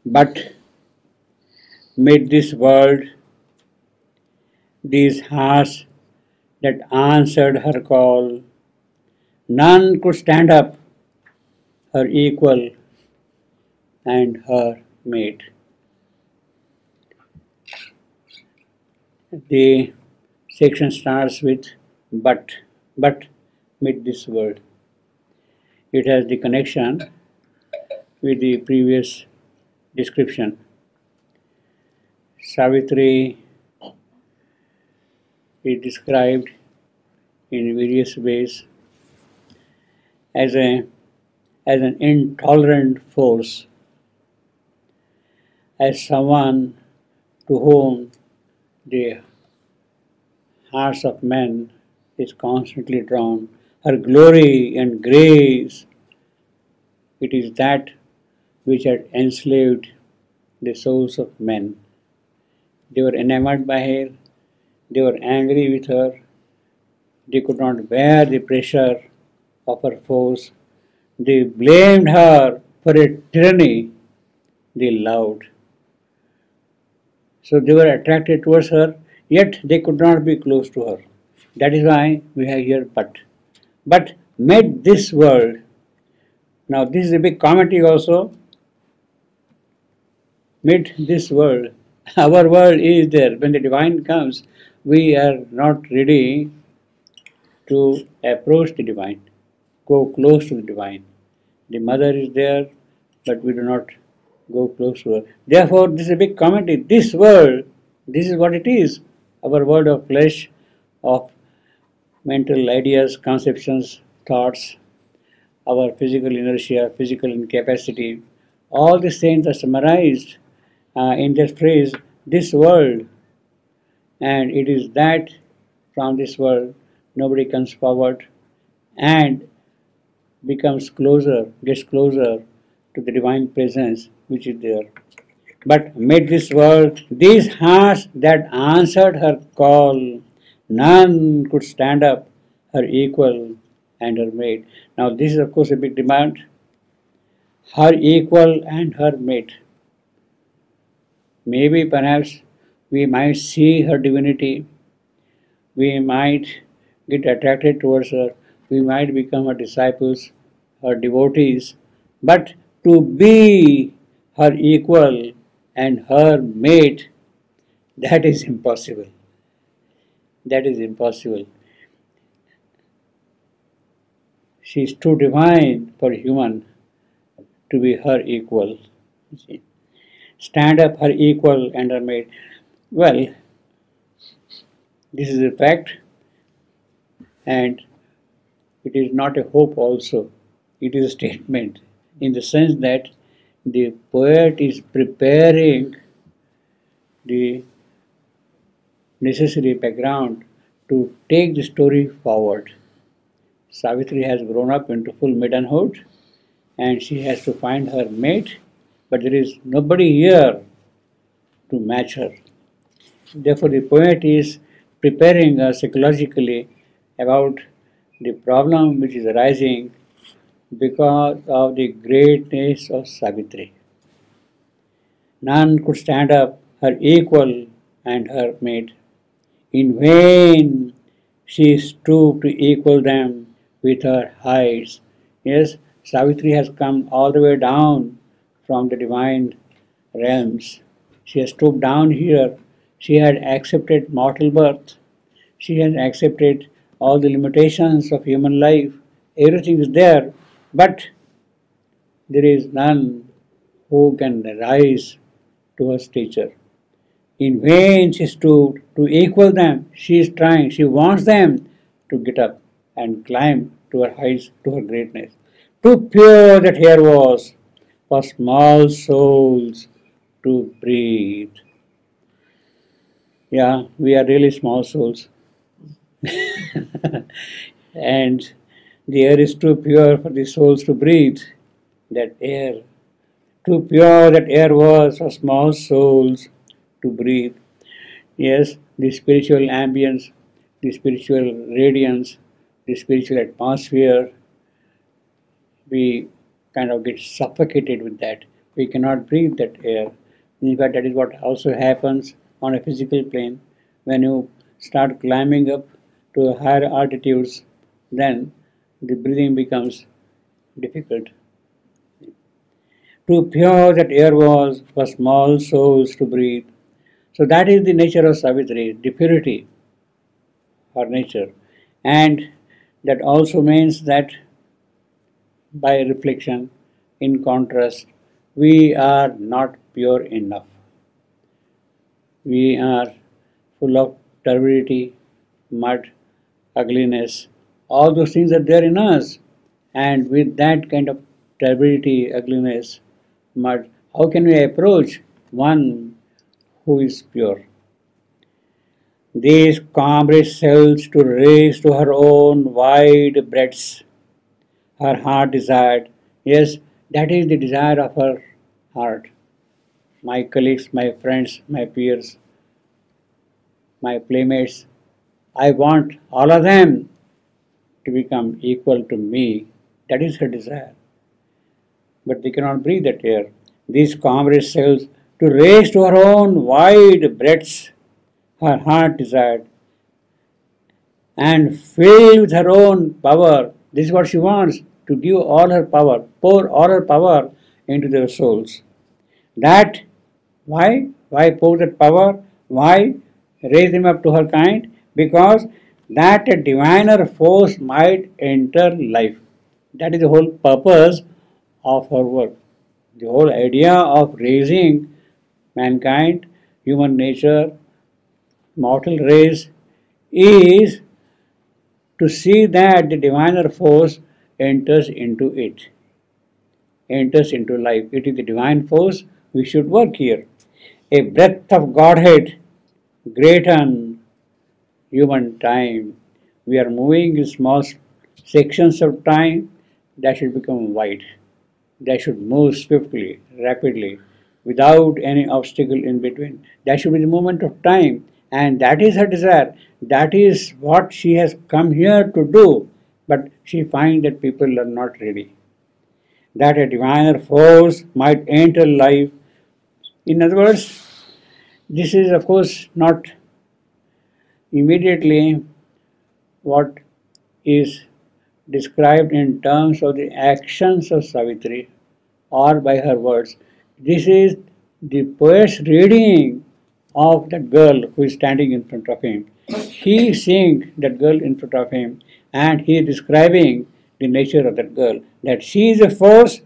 But mid this world, these hearts that answered her call, none could stand up, her equal and her mate. The section starts with but mid this world. It has the connection with the previous description. Savitri is described in various ways as an intolerant force, as someone to whom the hearts of men is constantly drawn. Her glory and grace, it is that which had enslaved the souls of men. They were enamored by her, they were angry with her, they could not bear the pressure of her force, they blamed her for a tyranny they loved. So they were attracted towards her, yet they could not be close to her. That is why we have here but. But made this world. Now this is a big commentary also. Made this world. Our world is there. When the divine comes, we are not ready to approach the divine, go close to the divine. The mother is there, but we do not go close to her. Therefore, this is a big commentary. This world, this is what it is. Our world of flesh, of mental ideas, conceptions, thoughts, our physical inertia, physical incapacity, all these things are summarized in that phrase, this world. And it is that from this world nobody comes forward and becomes closer, gets closer to the divine presence which is there. But made this world, these hearts that answered her call, none could stand up, her equal and her mate. Now this is of course a big demand. Her equal and her mate. Maybe perhaps we might see her divinity, we might get attracted towards her, we might become her disciples, her devotees, but to be her equal and her mate, that is impossible. That is impossible. She is too divine for human to be her equal. Stand up her equal and her mate. Well, this is a fact, and it is not a hope also. It is a statement in the sense that the poet is preparing the necessary background to take the story forward. Savitri has grown up into full maidenhood and she has to find her mate, but there is nobody here to match her. Therefore, the poet is preparing us psychologically about the problem which is arising because of the greatness of Savitri. None could stand up, her equal and her mate. In vain she stooped to equal them with her heights. Yes, Savitri has come all the way down from the divine realms. She has stooped down here. She had accepted mortal birth. She has accepted all the limitations of human life. Everything is there, but there is none who can rise to her stature. In vain she stooped to equal them. She is trying, she wants them to get up and climb to her heights, to her greatness. Too pure that hair was for small souls to breathe. Yeah, we are really small souls. And the air is too pure for the souls to breathe. That air, too pure that air was for small souls to breathe. Yes, the spiritual ambience, the spiritual radiance, the spiritual atmosphere, we kind of get suffocated with that. We cannot breathe that air. In fact, that is what also happens on a physical plane. When you start climbing up to higher altitudes, then the breathing becomes difficult. Too pure that air was for small souls to breathe. So that is the nature of Savitri, the purity, her nature. And that also means that by reflection, in contrast, we are not pure enough. We are full of turbidity, mud, ugliness. All those things are there in us. And with that kind of turbidity, ugliness, mud, how can we approach one who is pure? These calm cells to raise to her own wide breadths, her heart desired. Yes, that is the desire of her heart. My colleagues, my friends, my peers, my playmates, I want all of them to become equal to me. That is her desire. But they cannot breathe that air. These comrade cells to raise to her own wide breadths, her heart desired, and fill with her own power. This is what she wants, to give all her power, pour all her power into their souls. That, why? Why pour that power? Why raise them up to her kind? Because that a diviner force might enter life. That is the whole purpose of her work. The whole idea of raising mankind, human nature, mortal race is to see that the diviner force enters into it, enters into life. It is the divine force we should work here. A breath of Godhead, greaten human time. We are moving in small sections of time that should become wide. That should move swiftly, rapidly, without any obstacle in between. That should be the moment of time. And that is her desire. That is what she has come here to do. But she finds that people are not ready. That a diviner force might enter life. In other words, this is of course not immediately what is described in terms of the actions of Savitri or by her words. This is the poet's reading of that girl who is standing in front of him. He is seeing that girl in front of him and he is describing the nature of that girl, that she is a force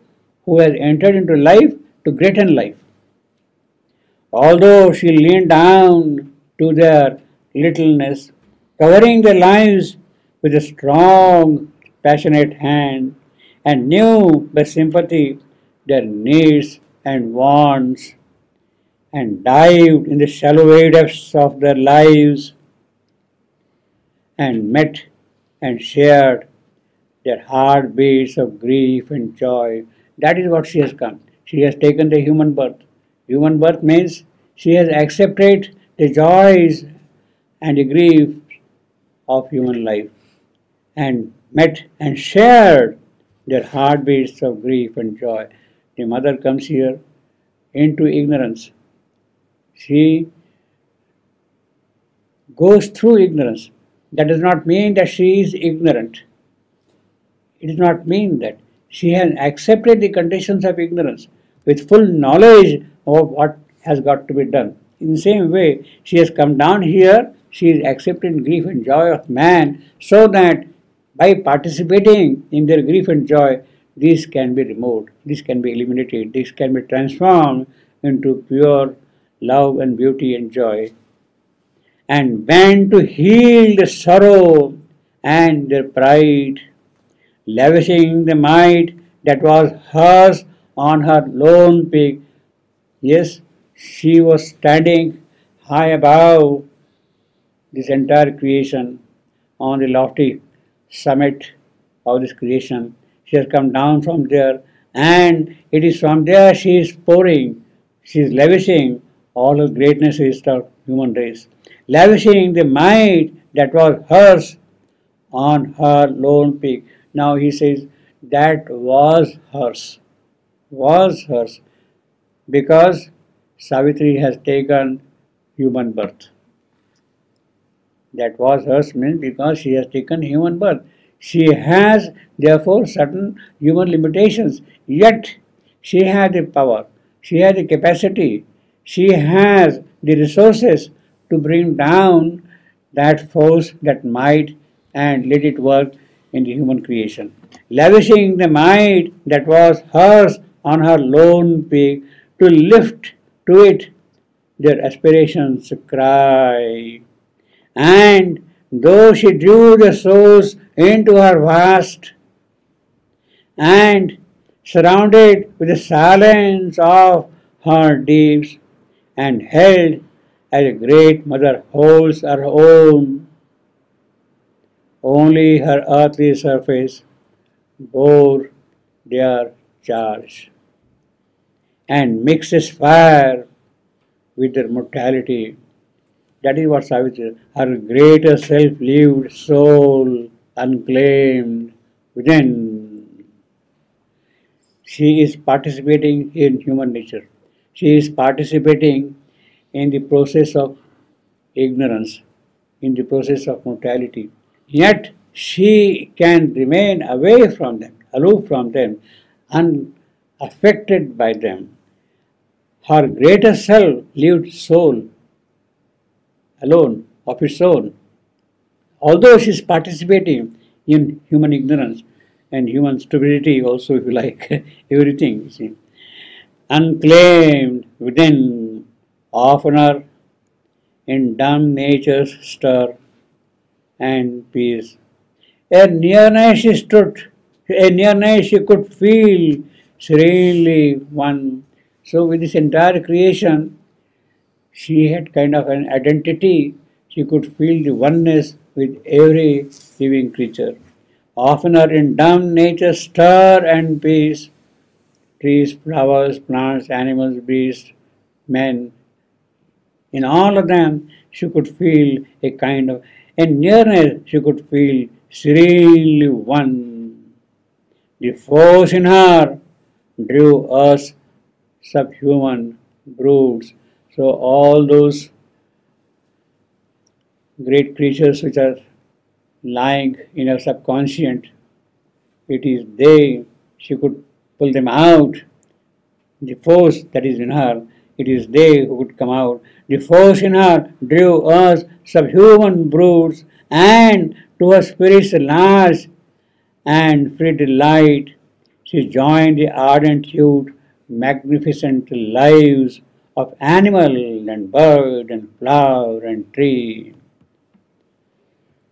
who has entered into life to greaten life. Although she leaned down to their littleness, covering their lives with a strong, passionate hand, and knew by sympathy their needs and wants, and dived in the shallow depths of their lives, and met and shared their heartbeats of grief and joy. That is what she has come. She has taken the human birth. Human birth means she has accepted the joys and the grief of human life and met and shared their heartbeats of grief and joy. The mother comes here into ignorance. She goes through ignorance. That does not mean that she is ignorant. It does not mean that. She has accepted the conditions of ignorance with full knowledge of what has got to be done. In the same way, she has come down here, she is accepting grief and joy of man so that by participating in their grief and joy, these can be removed, this can be eliminated, this can be transformed into pure love and beauty and joy, and bent to heal the sorrow and their pride, lavishing the might that was hers on her lone peak. Yes, she was standing high above this entire creation on the lofty summit of this creation. She has come down from there, and it is from there she is pouring, she is lavishing all her greatness is the human race, lavishing the might that was hers on her lone peak. Now he says that was hers, was hers. because Savitri has taken human birth. That was hers means because she has taken human birth. She has therefore certain human limitations, yet she has the power, she has the capacity, she has the resources to bring down that force, that might, and let it work in the human creation. Lavishing the might that was hers on her lone peak to lift to it their aspirations cry. And though she drew the souls into her vast and surrounded with the silence of her deeps, and held as a great mother holds her own, only her earthly surface bore their charge, and mixes fire with their mortality. That is what Savitri, her greater self lived soul unclaimed within. She is participating in human nature. She is participating in the process of ignorance, in the process of mortality. Yet she can remain away from them, aloof from them, unaffected by them. Her greater self lived soul alone of its own, although she is participating in human ignorance and human stupidity also, if you like, everything, you see, unclaimed within, oftener in dumb nature's stir and peace. A nearness she stood, a nearness she could feel serenely one. So with this entire creation, she had kind of an identity. She could feel the oneness with every living creature. Oftener in dumb nature stir and peace, trees, flowers, plants, animals, beasts, men, in all of them she could feel a kind of a nearness, she could feel serenely one. The force in her drew us subhuman brutes. So all those great creatures which are lying in her subconscient, it is they, she could pull them out. The force that is in her, it is they who could come out. The force in her drew us subhuman brutes, and to her spirit's large and free delight, she joined the ardent youth, magnificent lives of animal and bird and flower and tree.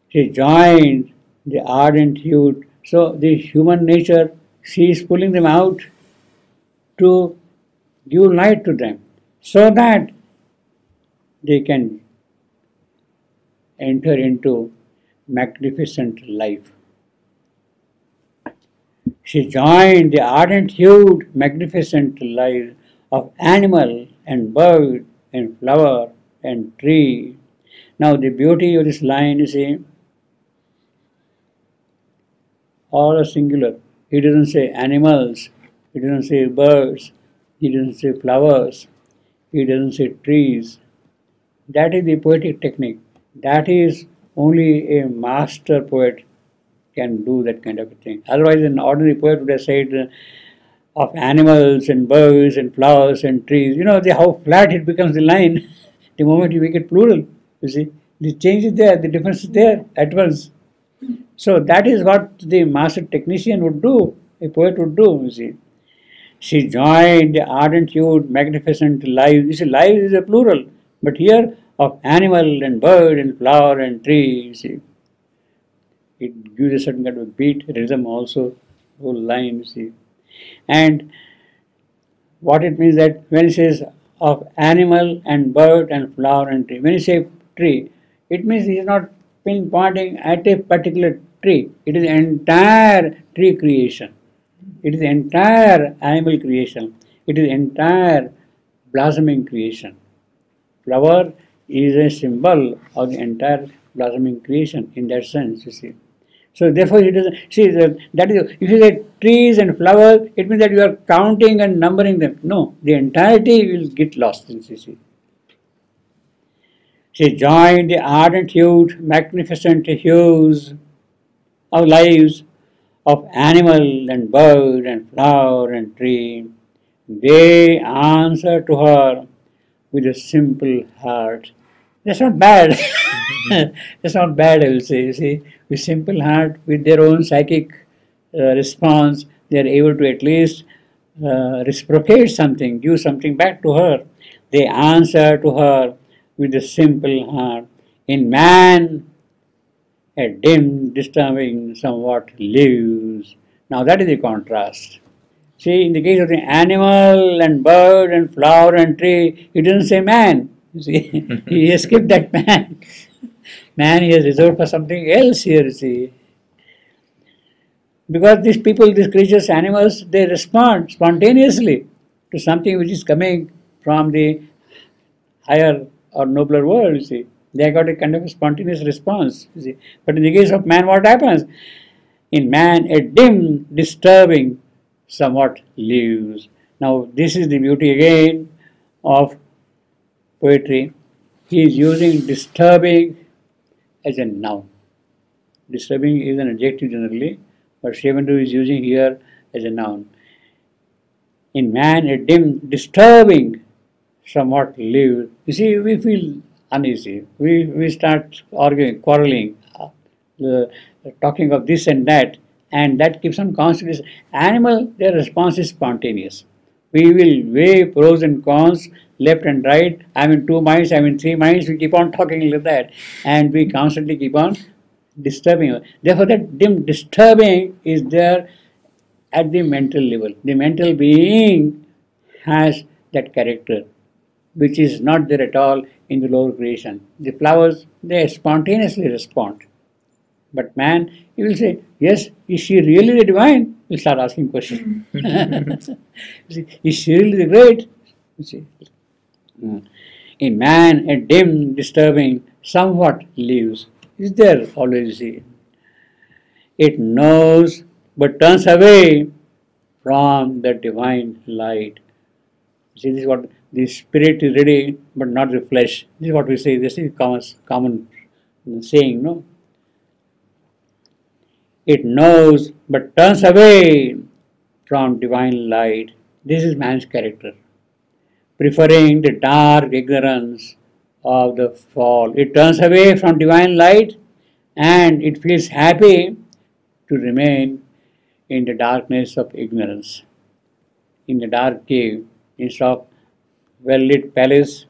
She joined the ardent youth. So the human nature, she is pulling them out to give light to them so that they can enter into magnificent life. She joined the ardent youth, magnificent life of animal and bird and flower and tree. Now the beauty of this line is all are singular. He doesn't say animals, he doesn't say birds, he doesn't say flowers, he doesn't say trees. That is the poetic technique. That is only a master poet can do that kind of a thing. Otherwise, an ordinary poet would have said of animals and birds and flowers and trees. You know how flat it becomes the line the moment you make it plural. You see, the change is there, the difference is there at once. So that is what the master technician would do, a poet would do, you see. She joined the ardent youth, magnificent life. You see, life is a plural, but here of animal and bird and flower and tree, you see. It gives a certain kind of beat, rhythm also, whole line, you see. And what it means that when it says of animal and bird and flower and tree, when you say tree, it means he is not pinpointing at a particular tree. It is entire tree creation. It is entire animal creation. It is entire blossoming creation. Flower is a symbol of the entire blossoming creation in that sense, you see. So therefore he doesn't see that is if you say trees and flowers, it means that you are counting and numbering them. No, the entirety will get lost in see. She joined the ardent youth, magnificent hues of lives of animal and bird and flower and tree. They answer to her with a simple heart. That's not bad. That's not bad, I will say. You see, with simple heart, with their own psychic response, they are able to at least reciprocate something, give something back to her. They answer to her with a simple heart. In man, a dim, disturbing, somewhat lives. Now that is the contrast. See, in the case of the animal and bird and flower and tree, he doesn't say man. You see, he has skipped that man. Man, he has reserved for something else here, you see. Because these people, these creatures, animals, they respond spontaneously to something which is coming from the higher or nobler world, you see. They got a kind of a spontaneous response, you see. But in the case of man, what happens? In man, a dim, disturbing, somewhat lives. Now, this is the beauty again of poetry. He is using disturbing as a noun. Disturbing is an adjective generally, but Shevendu is using here as a noun. In man, a dim, disturbing, somewhat lives. You see, we feel uneasy. We start arguing, quarreling, talking of this and that keeps on constant. Animal, their response is spontaneous. We will weigh pros and cons, left and right. I'm in two minds, I'm in three minds. We keep on talking like that, and we constantly keep on disturbing. Therefore, that dim disturbing is there at the mental level. The mental being has that character, which is not there at all in the lower creation. The flowers, they spontaneously respond. But man, he will say, yes, is she really the divine? He'll start asking questions. Is she really the great? You see. In man, a dim, disturbing, somewhat lives. Is there always, you see. It knows but turns away from the divine light. See, this is what the spirit is ready, but not the flesh. This is what we say. This is common saying, no? It knows but turns away from divine light. This is man's character. Preferring the dark ignorance of the fall. It turns away from divine light and it feels happy to remain in the darkness of ignorance. In the dark cave, instead of well-lit palace,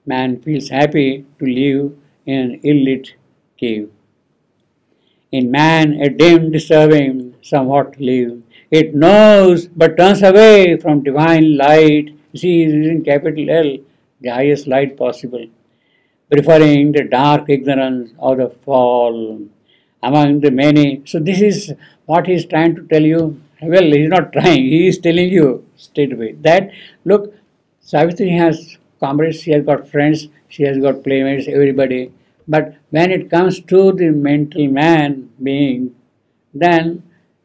man feels happy to live in an ill-lit cave. In man, a dim, disturbing, somewhat live. It knows but turns away from divine light. You see, he is using capital L, the highest light possible, preferring the dark ignorance of the fall among the many. So this is what he is trying to tell you. Well, he is not trying, he is telling you straight away that, look, Savitri has comrades, she has got friends, she has got playmates, everybody. But when it comes to the mental man being, then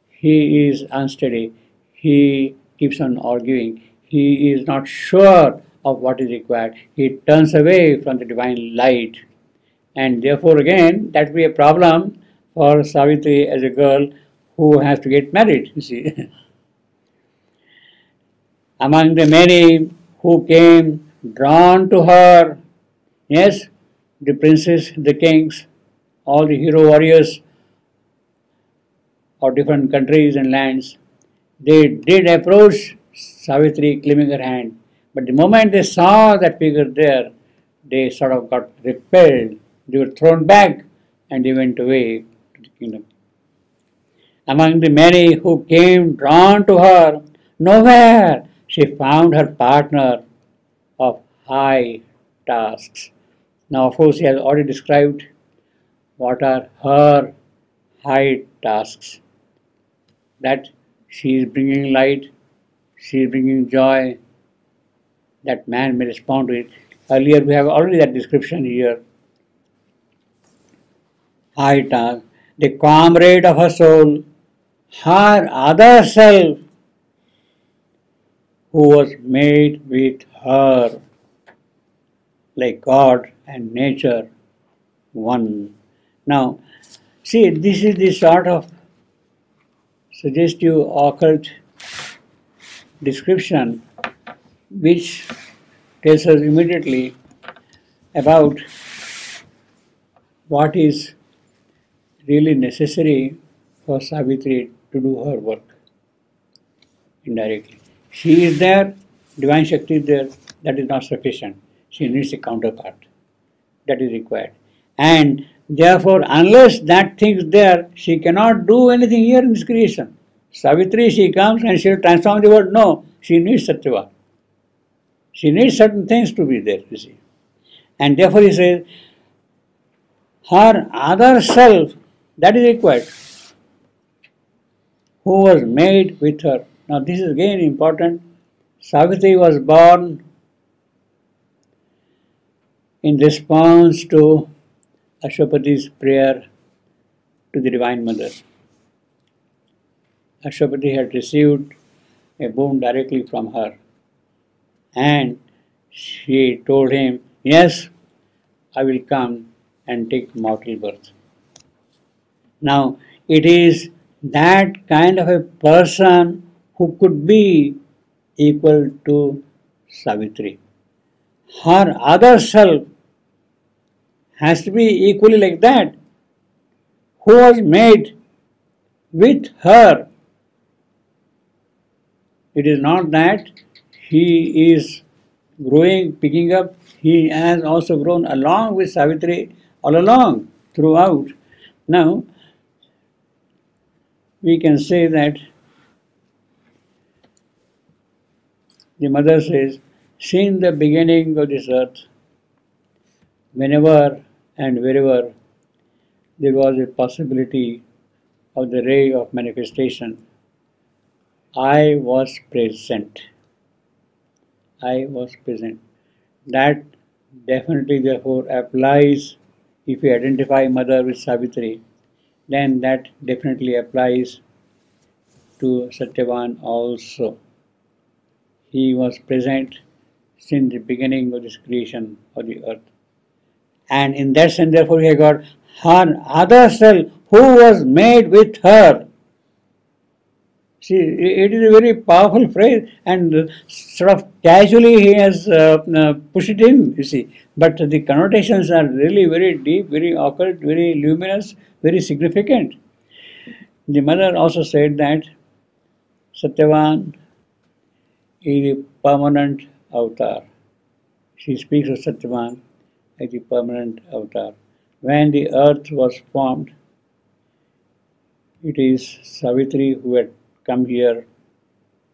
he is unsteady. He keeps on arguing. He is not sure of what is required. He turns away from the divine light. And therefore, again, that will be a problem for Savitri as a girl who has to get married, you see. Among the many who came drawn to her, yes, the princes, the kings, all the hero warriors of different countries and lands, they did approach Savitri claiming her hand. But the moment they saw that figure there, they sort of got repelled. They were thrown back and they went away to the kingdom. Among the many who came drawn to her, nowhere she found her partner of high tasks. Now, of course, he has already described what are her high tasks. That she is bringing light, she is bringing joy, that man may respond to it. Earlier, we have already that description here. High task. the comrade of her soul, her other self, who was made with her, like God and nature, one. Now, see, this is the sort of suggestive occult description which tells us immediately about what is really necessary for Savitri to do her work indirectly. She is there, divine Shakti is there, that is not sufficient. She needs a counterpart. That is required. And therefore, unless that thing is there, she cannot do anything here in this creation. Savitri, she comes and she will transform the world. No, she needs Satyava. She needs certain things to be there, you see. And therefore, he says, her other self, that is required, who was made with her. Now, this is again important. Savitri was born in response to Ashwapati's prayer to the Divine Mother. Ashwapati had received a boon directly from her, and she told him, yes, I will come and take mortal birth. Now, it is that kind of a person who could be equal to Savitri. Her other self has to be equally like that, who was made with her. It is not that he is growing, picking up, he has also grown along with Savitri all along, throughout. Now, we can say that the mother says, since the beginning of this earth, whenever and wherever there was a possibility of the ray of manifestation, I was present. I was present. That definitely therefore applies, if you identify mother with Savitri, then that definitely applies to Satyavan also. He was present since the beginning of this creation of the earth. And in that sense, therefore, he got her other self who was made with her. See, it is a very powerful phrase, and sort of casually he has pushed it in, you see. But the connotations are really very deep, very occult, very luminous, very significant. The mother also said that Satyavan is a permanent avatar. She speaks of Satyavan as a permanent avatar. When the earth was formed, it is Savitri who had come here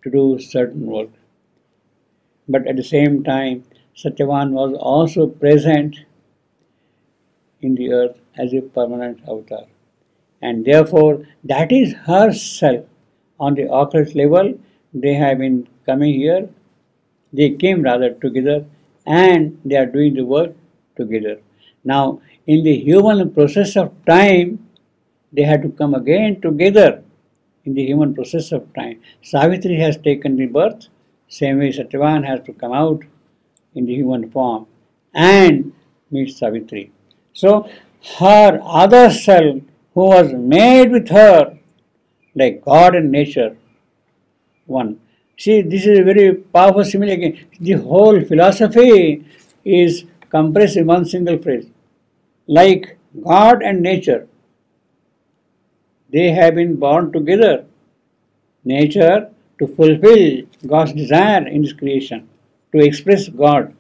to do certain work. But at the same time, Satyavan was also present in the earth as a permanent avatar. And therefore, that is her self. On the occult level, they have been coming here, they came rather together, and they are doing the work together. Now, in the human process of time, they had to come again together in the human process of time. Savitri has taken the birth, same way Satyavan has to come out in the human form and meet Savitri. So, her other self, who was made with her, like God and nature, one. See, this is a very powerful simile again. The whole philosophy is compressed in one single phrase. Like God and nature, they have been born together. Nature to fulfill God's desire in His creation, to express God.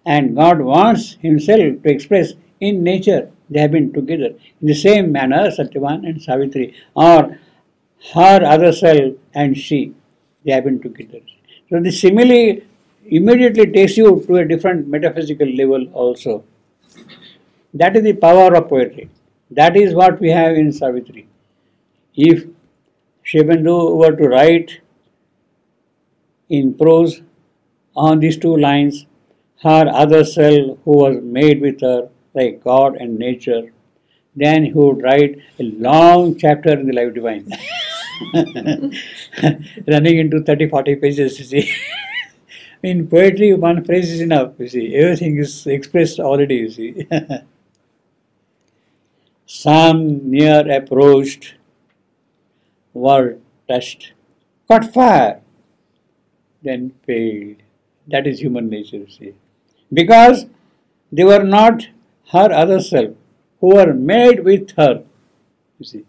And God wants Himself to express in nature. They have been together. In the same manner, Satyavan and Savitri, or her other self and she, they have been together. So the simile immediately takes you to a different metaphysical level also. That is the power of poetry. That is what we have in Savitri. If Shebendhu were to write in prose on these two lines, her other self who was made with her, like God and nature, then he would write a long chapter in the life divine, running into 30, 40 pages, you see. In poetry, one phrase is enough, you see. Everything is expressed already, you see. Some near approached were touched, caught fire, then failed. That is human nature, you see. Because they were not her other self, who were made with her, you see.